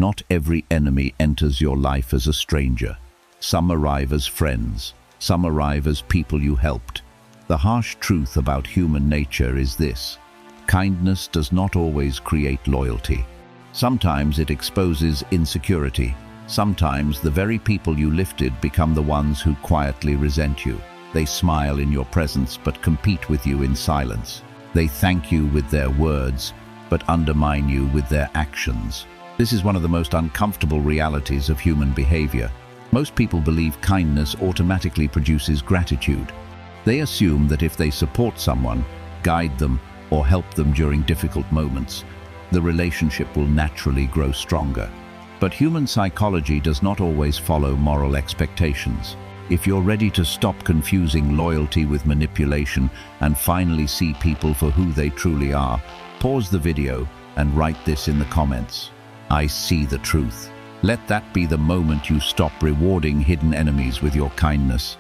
Not every enemy enters your life as a stranger. Some arrive as friends. Some arrive as people you helped. The harsh truth about human nature is this: kindness does not always create loyalty. Sometimes it exposes insecurity. Sometimes the very people you lifted become the ones who quietly resent you. They smile in your presence but compete with you in silence. They thank you with their words but undermine you with their actions. This is one of the most uncomfortable realities of human behavior. Most people believe kindness automatically produces gratitude. They assume that if they support someone, guide them, or help them during difficult moments, the relationship will naturally grow stronger. But human psychology does not always follow moral expectations. If you're ready to stop confusing loyalty with manipulation and finally see people for who they truly are, pause the video and write this in the comments: I see the truth. Let that be the moment you stop rewarding hidden enemies with your kindness.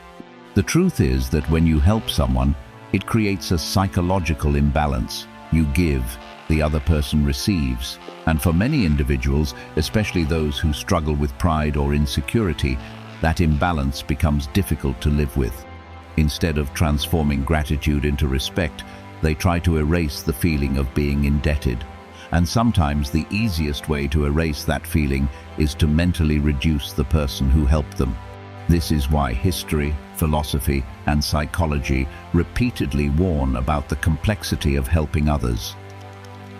The truth is that when you help someone, it creates a psychological imbalance. You give, the other person receives. And for many individuals, especially those who struggle with pride or insecurity, that imbalance becomes difficult to live with. Instead of transforming gratitude into respect, they try to erase the feeling of being indebted. And sometimes the easiest way to erase that feeling is to mentally reduce the person who helped them. This is why history, philosophy, and psychology repeatedly warn about the complexity of helping others.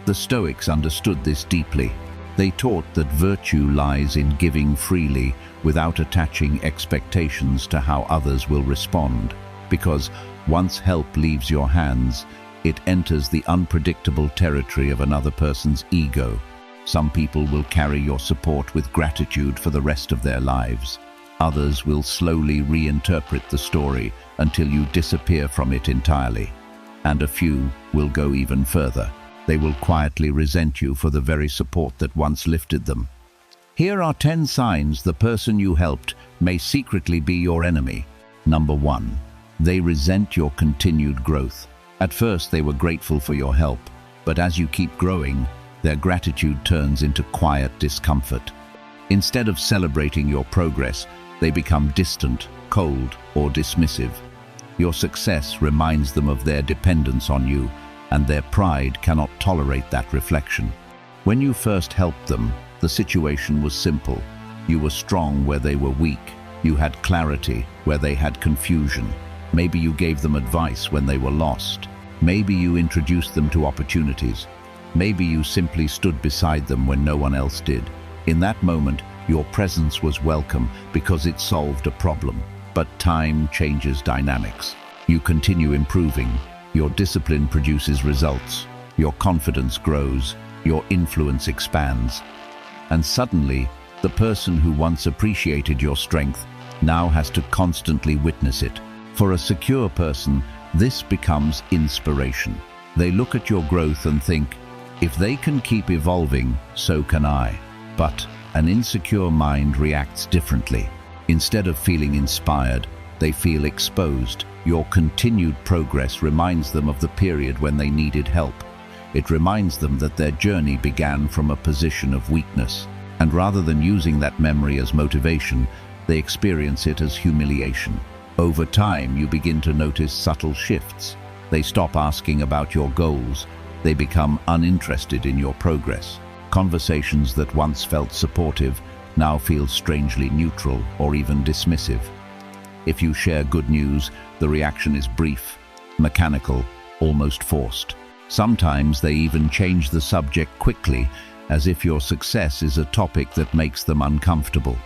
The Stoics understood this deeply. They taught that virtue lies in giving freely without attaching expectations to how others will respond. Because once help leaves your hands, it enters the unpredictable territory of another person's ego. Some people will carry your support with gratitude for the rest of their lives. Others will slowly reinterpret the story until you disappear from it entirely. And a few will go even further. They will quietly resent you for the very support that once lifted them. Here are 10 signs the person you helped may secretly be your enemy. Number 1. They resent your continued growth. At first they were grateful for your help, but as you keep growing, their gratitude turns into quiet discomfort. Instead of celebrating your progress, they become distant, cold, or dismissive. Your success reminds them of their dependence on you, and their pride cannot tolerate that reflection. When you first helped them, the situation was simple. You were strong where they were weak. You had clarity where they had confusion. Maybe you gave them advice when they were lost. Maybe you introduced them to opportunities. Maybe you simply stood beside them when no one else did. In that moment, your presence was welcome because it solved a problem. But time changes dynamics. You continue improving. Your discipline produces results. Your confidence grows. Your influence expands. And suddenly, the person who once appreciated your strength now has to constantly witness it. For a secure person, this becomes inspiration. They look at your growth and think, if they can keep evolving, so can I. But an insecure mind reacts differently. Instead of feeling inspired, they feel exposed. Your continued progress reminds them of the period when they needed help. It reminds them that their journey began from a position of weakness. And rather than using that memory as motivation, they experience it as humiliation. Over time, you begin to notice subtle shifts. They stop asking about your goals. They become uninterested in your progress. Conversations that once felt supportive now feel strangely neutral or even dismissive. If you share good news, the reaction is brief, mechanical, almost forced. Sometimes they even change the subject quickly, as if your success is a topic that makes them uncomfortable.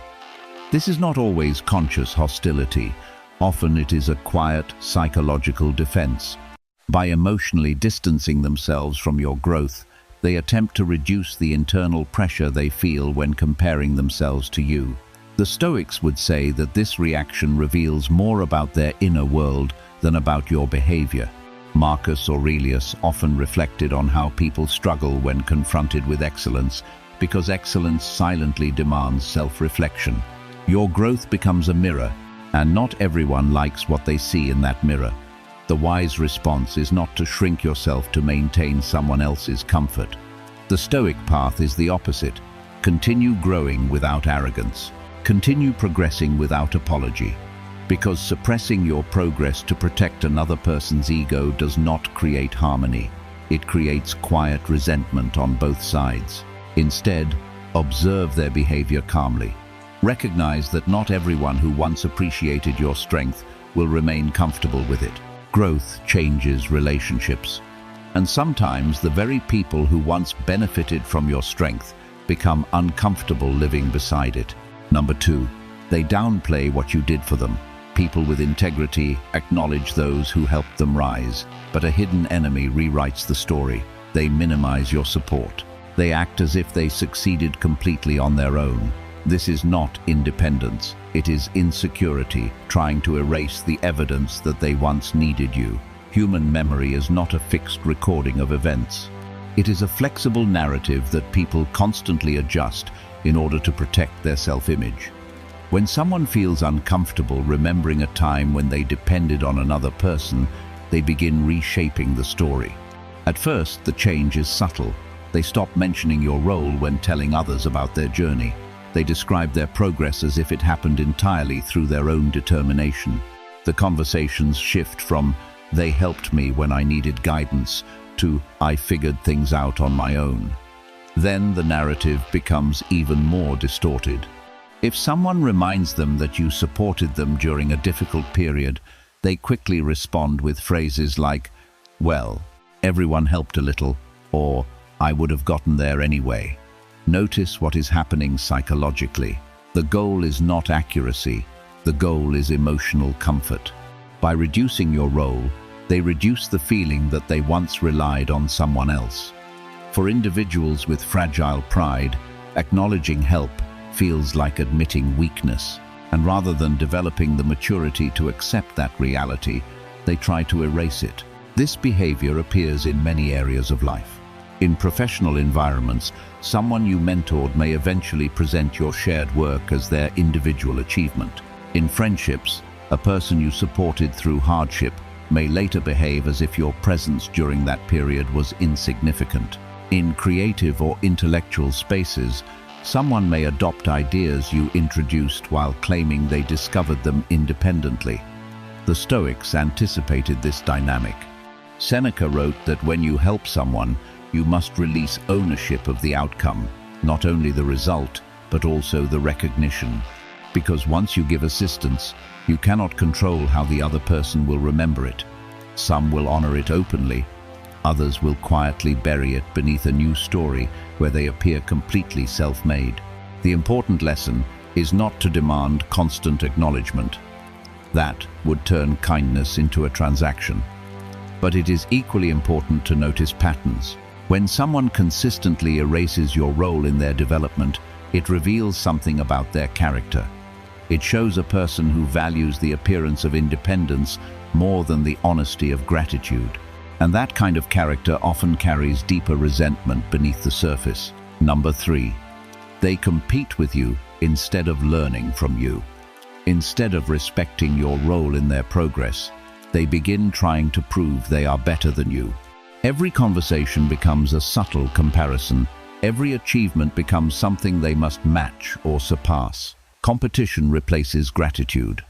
This is not always conscious hostility. Often it is a quiet, psychological defense. By emotionally distancing themselves from your growth, they attempt to reduce the internal pressure they feel when comparing themselves to you. The Stoics would say that this reaction reveals more about their inner world than about your behavior. Marcus Aurelius often reflected on how people struggle when confronted with excellence, because excellence silently demands self-reflection. Your growth becomes a mirror, and not everyone likes what they see in that mirror. The wise response is not to shrink yourself to maintain someone else's comfort. The Stoic path is the opposite. Continue growing without arrogance. Continue progressing without apology. Because suppressing your progress to protect another person's ego does not create harmony. It creates quiet resentment on both sides. Instead, observe their behavior calmly. Recognize that not everyone who once appreciated your strength will remain comfortable with it. Growth changes relationships. And sometimes the very people who once benefited from your strength become uncomfortable living beside it. Number 2, they downplay what you did for them. People with integrity acknowledge those who helped them rise, but a hidden enemy rewrites the story. They minimize your support. They act as if they succeeded completely on their own. This is not independence. It is insecurity, trying to erase the evidence that they once needed you. Human memory is not a fixed recording of events. It is a flexible narrative that people constantly adjust in order to protect their self-image. When someone feels uncomfortable remembering a time when they depended on another person, they begin reshaping the story. At first, the change is subtle. They stop mentioning your role when telling others about their journey. They describe their progress as if it happened entirely through their own determination. The conversations shift from, "They helped me when I needed guidance," to, "I figured things out on my own." Then the narrative becomes even more distorted. If someone reminds them that you supported them during a difficult period, they quickly respond with phrases like, "Well, everyone helped a little," or "I would have gotten there anyway." Notice what is happening psychologically. The goal is not accuracy. The goal is emotional comfort. By reducing your role, they reduce the feeling that they once relied on someone else. For individuals with fragile pride, acknowledging help feels like admitting weakness, and rather than developing the maturity to accept that reality, they try to erase it. This behavior appears in many areas of life. In professional environments, someone you mentored may eventually present your shared work as their individual achievement. In friendships, a person you supported through hardship may later behave as if your presence during that period was insignificant. In creative or intellectual spaces, someone may adopt ideas you introduced while claiming they discovered them independently. The Stoics anticipated this dynamic. Seneca wrote that when you help someone, you must release ownership of the outcome, not only the result, but also the recognition. Because once you give assistance, you cannot control how the other person will remember it. Some will honor it openly, others will quietly bury it beneath a new story where they appear completely self-made. The important lesson is not to demand constant acknowledgement. That would turn kindness into a transaction. But it is equally important to notice patterns. When someone consistently erases your role in their development, it reveals something about their character. It shows a person who values the appearance of independence more than the honesty of gratitude. And that kind of character often carries deeper resentment beneath the surface. Number 3, they compete with you instead of learning from you. Instead of respecting your role in their progress, they begin trying to prove they are better than you. Every conversation becomes a subtle comparison. Every achievement becomes something they must match or surpass. Competition replaces gratitude.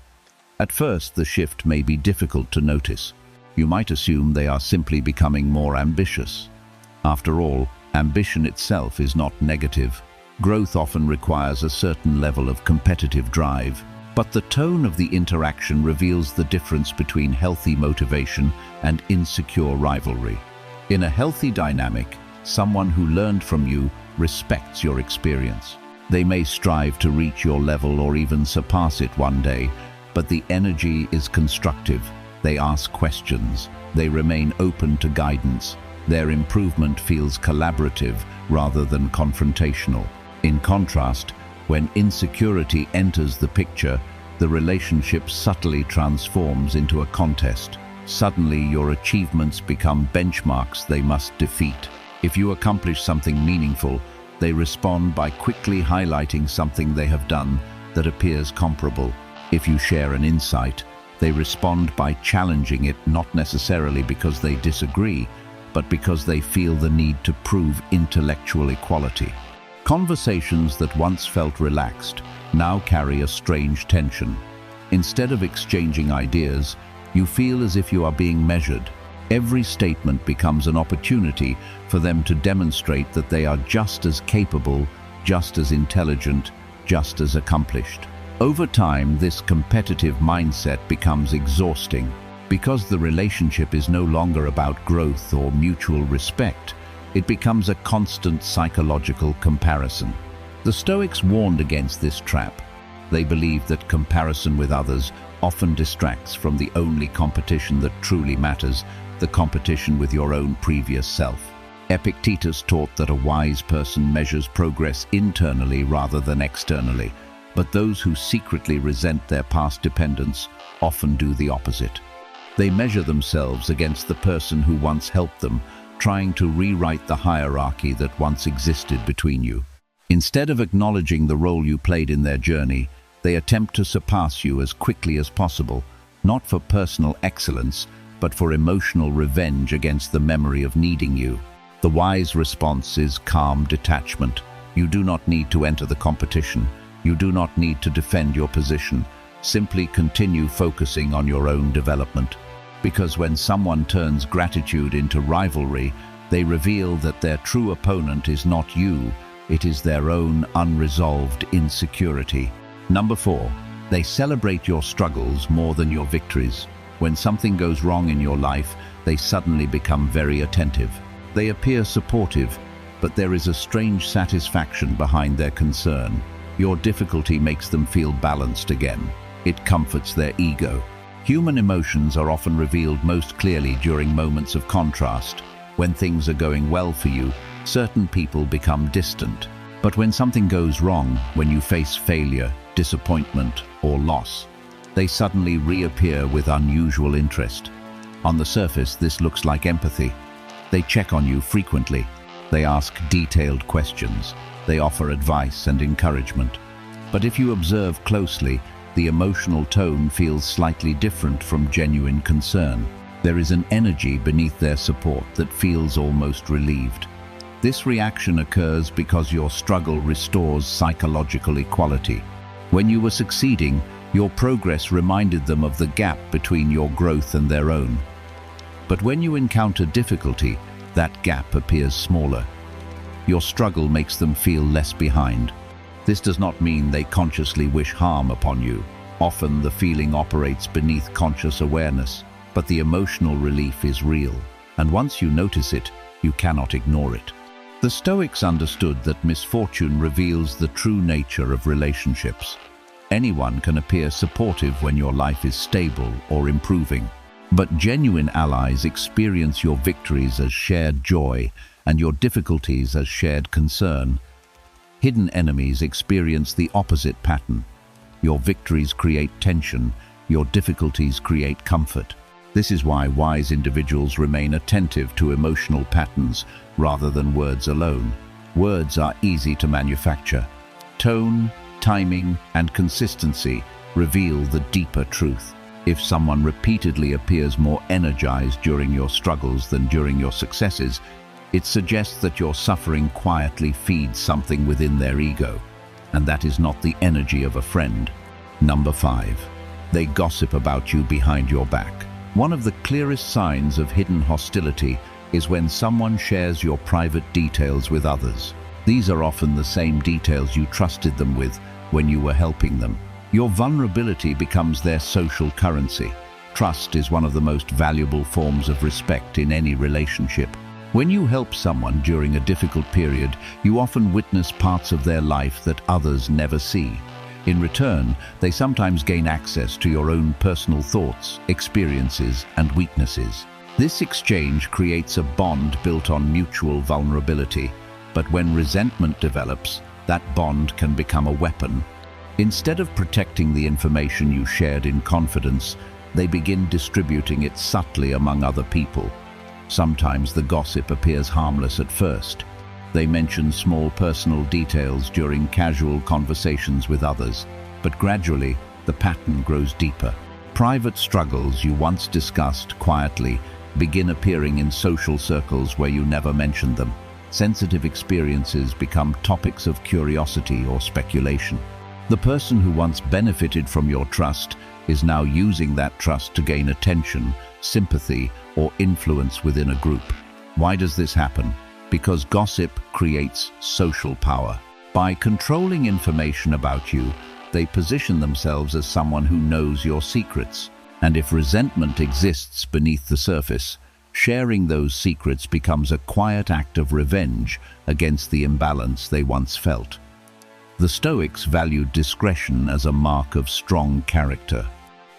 At first, the shift may be difficult to notice. You might assume they are simply becoming more ambitious. After all, ambition itself is not negative. Growth often requires a certain level of competitive drive, but the tone of the interaction reveals the difference between healthy motivation and insecure rivalry. In a healthy dynamic, someone who learned from you respects your experience. They may strive to reach your level or even surpass it one day, but the energy is constructive. They ask questions. They remain open to guidance. Their improvement feels collaborative rather than confrontational. In contrast, when insecurity enters the picture, the relationship subtly transforms into a contest. Suddenly, your achievements become benchmarks they must defeat. If you accomplish something meaningful, they respond by quickly highlighting something they have done that appears comparable. If you share an insight, they respond by challenging it, not necessarily because they disagree, but because they feel the need to prove intellectual equality. Conversations that once felt relaxed now carry a strange tension. Instead of exchanging ideas, you feel as if you are being measured. Every statement becomes an opportunity for them to demonstrate that they are just as capable, just as intelligent, just as accomplished. Over time, this competitive mindset becomes exhausting. Because the relationship is no longer about growth or mutual respect, it becomes a constant psychological comparison. The Stoics warned against this trap. They believed that comparison with others often distracts from the only competition that truly matters, the competition with your own previous self. Epictetus taught that a wise person measures progress internally rather than externally, but those who secretly resent their past dependence often do the opposite. They measure themselves against the person who once helped them, trying to rewrite the hierarchy that once existed between you. Instead of acknowledging the role you played in their journey, they attempt to surpass you as quickly as possible, not for personal excellence, but for emotional revenge against the memory of needing you. The wise response is calm detachment. You do not need to enter the competition. You do not need to defend your position. Simply continue focusing on your own development. Because when someone turns gratitude into rivalry, they reveal that their true opponent is not you, it is their own unresolved insecurity. Number 4, they celebrate your struggles more than your victories. When something goes wrong in your life, they suddenly become very attentive. They appear supportive, but there is a strange satisfaction behind their concern. Your difficulty makes them feel balanced again. It comforts their ego. Human emotions are often revealed most clearly during moments of contrast. When things are going well for you, certain people become distant. But when something goes wrong, when you face failure, disappointment, or loss, they suddenly reappear with unusual interest. On the surface, this looks like empathy. They check on you frequently. They ask detailed questions. They offer advice and encouragement. But if you observe closely, the emotional tone feels slightly different from genuine concern. There is an energy beneath their support that feels almost relieved. This reaction occurs because your struggle restores psychological equality. When you were succeeding, your progress reminded them of the gap between your growth and their own. But when you encounter difficulty, that gap appears smaller. Your struggle makes them feel less behind. This does not mean they consciously wish harm upon you. Often the feeling operates beneath conscious awareness, but the emotional relief is real, and once you notice it, you cannot ignore it. The Stoics understood that misfortune reveals the true nature of relationships. Anyone can appear supportive when your life is stable or improving, but genuine allies experience your victories as shared joy and your difficulties as shared concern. Hidden enemies experience the opposite pattern. Your victories create tension, your difficulties create comfort. This is why wise individuals remain attentive to emotional patterns rather than words alone. Words are easy to manufacture. Tone, timing, and consistency reveal the deeper truth. If someone repeatedly appears more energized during your struggles than during your successes, it suggests that your suffering quietly feeds something within their ego, and that is not the energy of a friend. Number 5. They gossip about you behind your back. One of the clearest signs of hidden hostility is when someone shares your private details with others. These are often the same details you trusted them with when you were helping them. Your vulnerability becomes their social currency. Trust is one of the most valuable forms of respect in any relationship. When you help someone during a difficult period, you often witness parts of their life that others never see. In return, they sometimes gain access to your own personal thoughts, experiences, and weaknesses. This exchange creates a bond built on mutual vulnerability, but when resentment develops, that bond can become a weapon. Instead of protecting the information you shared in confidence, they begin distributing it subtly among other people. Sometimes the gossip appears harmless at first. They mention small personal details during casual conversations with others, but gradually the pattern grows deeper. Private struggles you once discussed quietly begin appearing in social circles where you never mentioned them. sensitive experiences become topics of curiosity or speculation. The person who once benefited from your trust is now using that trust to gain attention, sympathy, or influence within a group. Why does this happen? Because gossip creates social power. By controlling information about you, they position themselves as someone who knows your secrets. And if resentment exists beneath the surface, sharing those secrets becomes a quiet act of revenge against the imbalance they once felt. The Stoics valued discretion as a mark of strong character.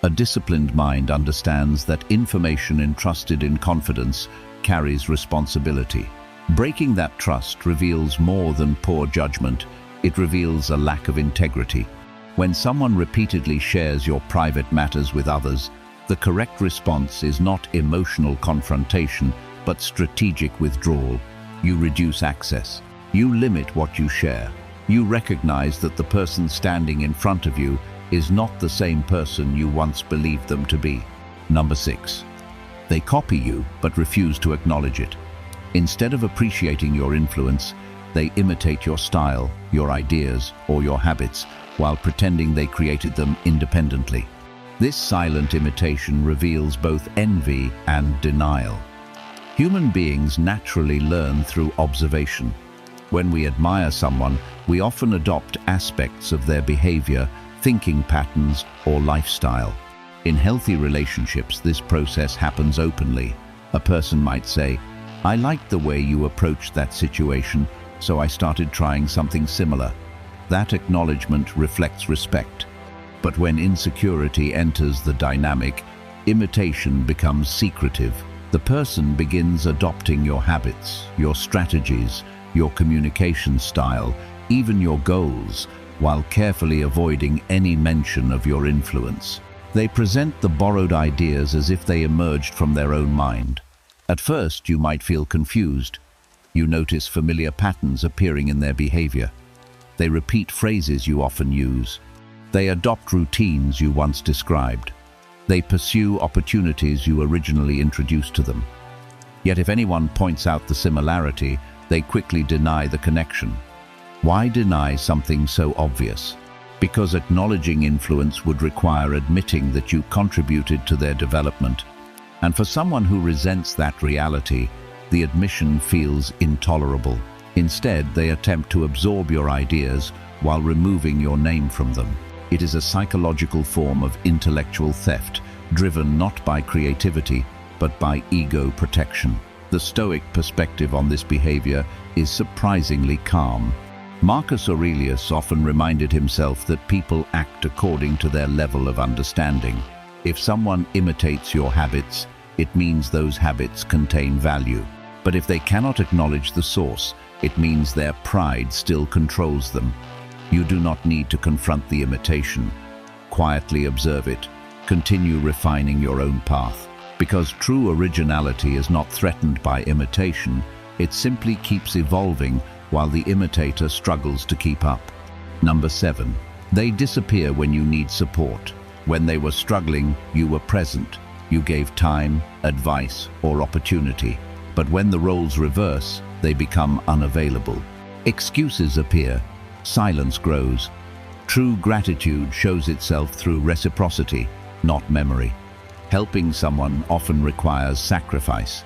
A disciplined mind understands that information entrusted in confidence carries responsibility. Breaking that trust reveals more than poor judgment, it reveals a lack of integrity. When someone repeatedly shares your private matters with others, the correct response is not emotional confrontation, but strategic withdrawal. You reduce access. You limit what you share. You recognize that the person standing in front of you is not the same person you once believed them to be. Number 6. They copy you, but refuse to acknowledge it. Instead of appreciating your influence, they imitate your style, your ideas, or your habits, while pretending they created them independently. This silent imitation reveals both envy and denial. Human beings naturally learn through observation. When we admire someone, we often adopt aspects of their behavior, thinking patterns, or lifestyle. In healthy relationships, this process happens openly. A person might say, "I liked the way you approached that situation, so I started trying something similar." That acknowledgement reflects respect. But when insecurity enters the dynamic, imitation becomes secretive. The person begins adopting your habits, your strategies, your communication style, even your goals, while carefully avoiding any mention of your influence. They present the borrowed ideas as if they emerged from their own mind. At first, you might feel confused. You notice familiar patterns appearing in their behavior. They repeat phrases you often use. They adopt routines you once described. They pursue opportunities you originally introduced to them. Yet if anyone points out the similarity, they quickly deny the connection. Why deny something so obvious? Because acknowledging influence would require admitting that you contributed to their development. And for someone who resents that reality, the admission feels intolerable. Instead, they attempt to absorb your ideas while removing your name from them. It is a psychological form of intellectual theft, driven not by creativity, but by ego protection. The Stoic perspective on this behavior is surprisingly calm. Marcus Aurelius often reminded himself that people act according to their level of understanding. If someone imitates your habits, it means those habits contain value. But if they cannot acknowledge the source, it means their pride still controls them. You do not need to confront the imitation. Quietly observe it. Continue refining your own path. Because true originality is not threatened by imitation, it simply keeps evolving while the imitator struggles to keep up. Number 7. They disappear when you need support. When they were struggling, you were present. You gave time, advice, or opportunity. But when the roles reverse, they become unavailable. Excuses appear. Silence grows. True gratitude shows itself through reciprocity, not memory. Helping someone often requires sacrifice.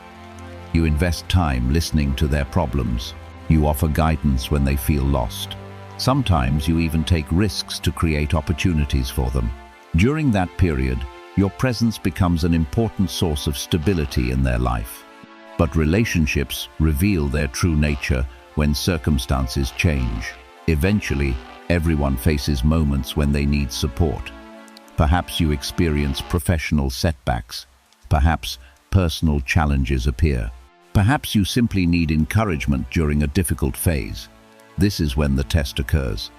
You invest time listening to their problems. You offer guidance when they feel lost. Sometimes you even take risks to create opportunities for them. During that period, your presence becomes an important source of stability in their life. But relationships reveal their true nature when circumstances change. Eventually, everyone faces moments when they need support. Perhaps you experience professional setbacks. Perhaps personal challenges appear. Perhaps you simply need encouragement during a difficult phase. This is when the test occurs.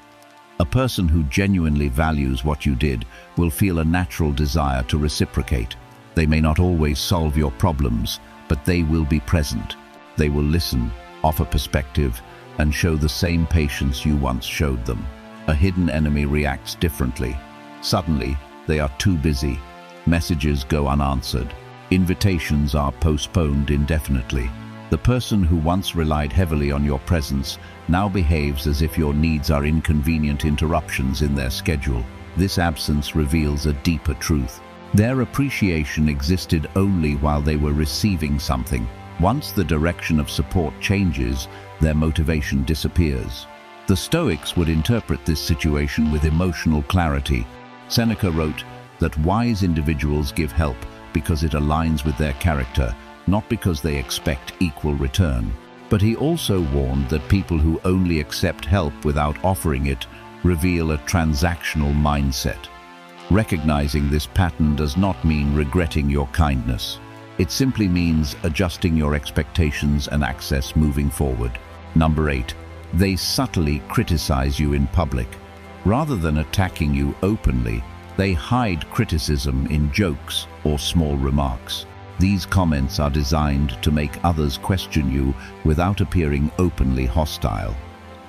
A person who genuinely values what you did will feel a natural desire to reciprocate. They may not always solve your problems, but they will be present. They will listen, offer perspective, and show the same patience you once showed them. A hidden enemy reacts differently. Suddenly, they are too busy. Messages go unanswered. Invitations are postponed indefinitely. The person who once relied heavily on your presence now behaves as if your needs are inconvenient interruptions in their schedule. This absence reveals a deeper truth. Their appreciation existed only while they were receiving something. Once the direction of support changes, their motivation disappears. The Stoics would interpret this situation with emotional clarity. Seneca wrote that wise individuals give help because it aligns with their character, not because they expect equal return. But he also warned that people who only accept help without offering it reveal a transactional mindset. Recognizing this pattern does not mean regretting your kindness. It simply means adjusting your expectations and access moving forward. Number 8. They subtly criticize you in public. Rather than attacking you openly, they hide criticism in jokes or small remarks. These comments are designed to make others question you without appearing openly hostile.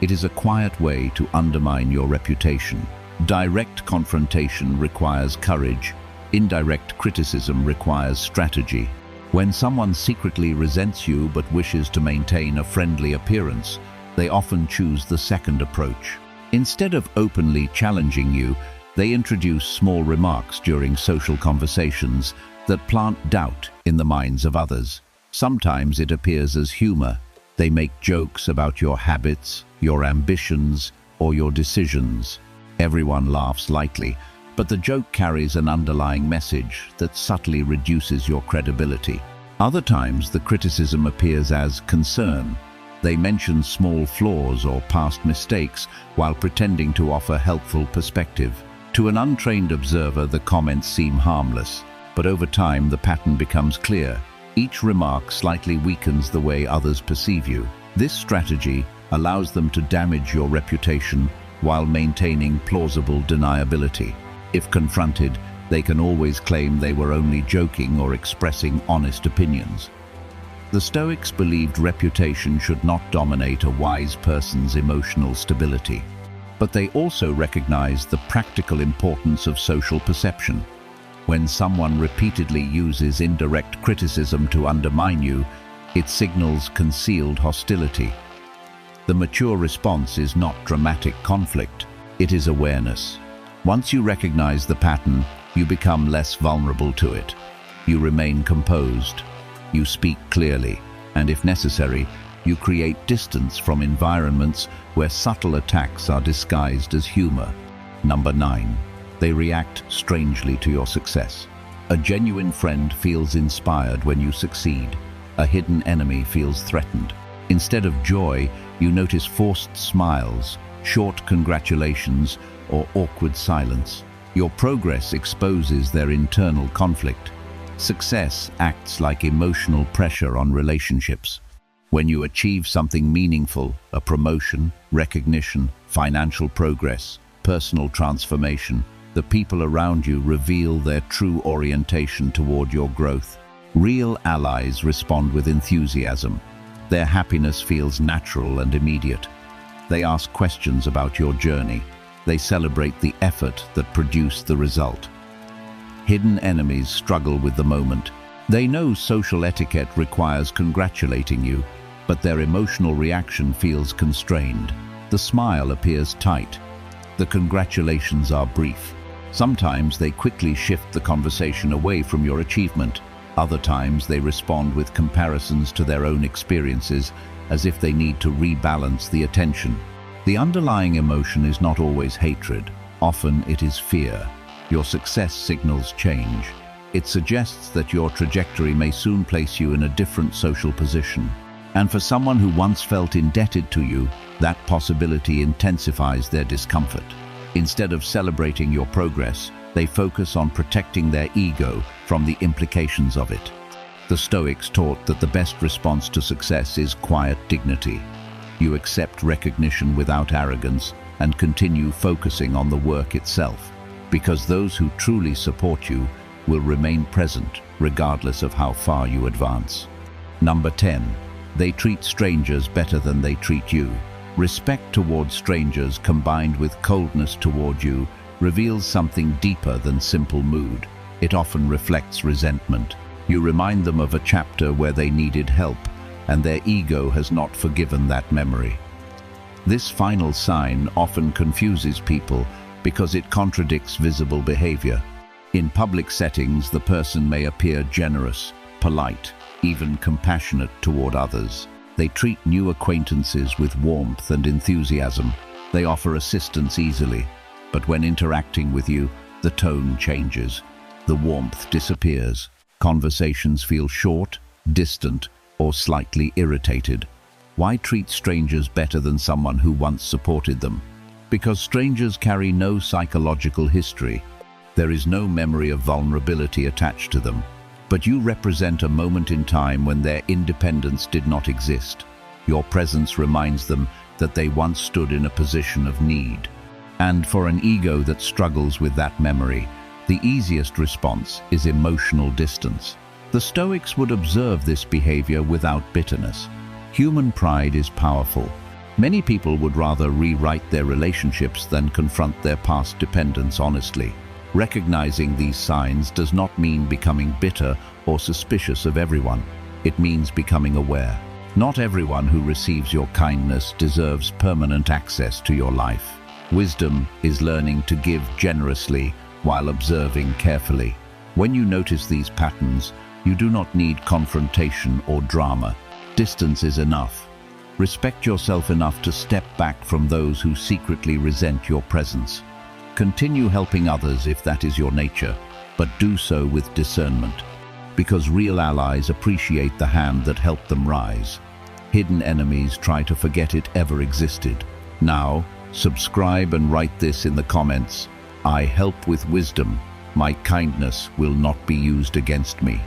It is a quiet way to undermine your reputation. Direct confrontation requires courage. Indirect criticism requires strategy. When someone secretly resents you but wishes to maintain a friendly appearance, they often choose the second approach. Instead of openly challenging you, they introduce small remarks during social conversations that plant doubt in the minds of others. Sometimes it appears as humor. They make jokes about your habits, your ambitions, or your decisions. Everyone laughs lightly, but the joke carries an underlying message that subtly reduces your credibility. Other times, the criticism appears as concern. They mention small flaws or past mistakes while pretending to offer helpful perspective. To an untrained observer, the comments seem harmless, but over time the pattern becomes clear. Each remark slightly weakens the way others perceive you. This strategy allows them to damage your reputation while maintaining plausible deniability. If confronted, they can always claim they were only joking or expressing honest opinions. The Stoics believed reputation should not dominate a wise person's emotional stability, but they also recognized the practical importance of social perception. When someone repeatedly uses indirect criticism to undermine you, it signals concealed hostility. The mature response is not dramatic conflict, it is awareness. Once you recognize the pattern, you become less vulnerable to it. You remain composed, you speak clearly, and if necessary, you create distance from environments where subtle attacks are disguised as humor. Number 9. They react strangely to your success. A genuine friend feels inspired when you succeed. A hidden enemy feels threatened. Instead of joy, you notice forced smiles, short congratulations, or awkward silence. Your progress exposes their internal conflict. Success acts like emotional pressure on relationships. When you achieve something meaningful, a promotion, recognition, financial progress, personal transformation, the people around you reveal their true orientation toward your growth. Real allies respond with enthusiasm. Their happiness feels natural and immediate. They ask questions about your journey. They celebrate the effort that produced the result. Hidden enemies struggle with the moment. They know social etiquette requires congratulating you, but their emotional reaction feels constrained. The smile appears tight. The congratulations are brief. Sometimes they quickly shift the conversation away from your achievement. Other times they respond with comparisons to their own experiences, as if they need to rebalance the attention. The underlying emotion is not always hatred. Often it is fear. Your success signals change. It suggests that your trajectory may soon place you in a different social position. And for someone who once felt indebted to you, that possibility intensifies their discomfort. Instead of celebrating your progress, they focus on protecting their ego from the implications of it. The Stoics taught that the best response to success is quiet dignity. You accept recognition without arrogance and continue focusing on the work itself, because those who truly support you will remain present regardless of how far you advance. Number 10. They treat strangers better than they treat you. Respect towards strangers combined with coldness toward you reveals something deeper than simple mood. It often reflects resentment. You remind them of a chapter where they needed help, and their ego has not forgiven that memory. This final sign often confuses people because it contradicts visible behavior. In public settings, the person may appear generous, polite, even compassionate toward others. They treat new acquaintances with warmth and enthusiasm. They offer assistance easily, but when interacting with you, the tone changes. The warmth disappears. Conversations feel short, distant, or slightly irritated. Why treat strangers better than someone who once supported them? Because strangers carry no psychological history. There is no memory of vulnerability attached to them. But you represent a moment in time when their independence did not exist. Your presence reminds them that they once stood in a position of need. And for an ego that struggles with that memory, the easiest response is emotional distance. The Stoics would observe this behavior without bitterness. Human pride is powerful. Many people would rather rewrite their relationships than confront their past dependence honestly. Recognizing these signs does not mean becoming bitter or suspicious of everyone. It means becoming aware. Not everyone who receives your kindness deserves permanent access to your life. Wisdom is learning to give generously while observing carefully. When you notice these patterns, you do not need confrontation or drama. Distance is enough. Respect yourself enough to step back from those who secretly resent your presence. Continue helping others if that is your nature, but do so with discernment, because real allies appreciate the hand that helped them rise. Hidden enemies try to forget it ever existed. Now, subscribe and write this in the comments: I help with wisdom. My kindness will not be used against me.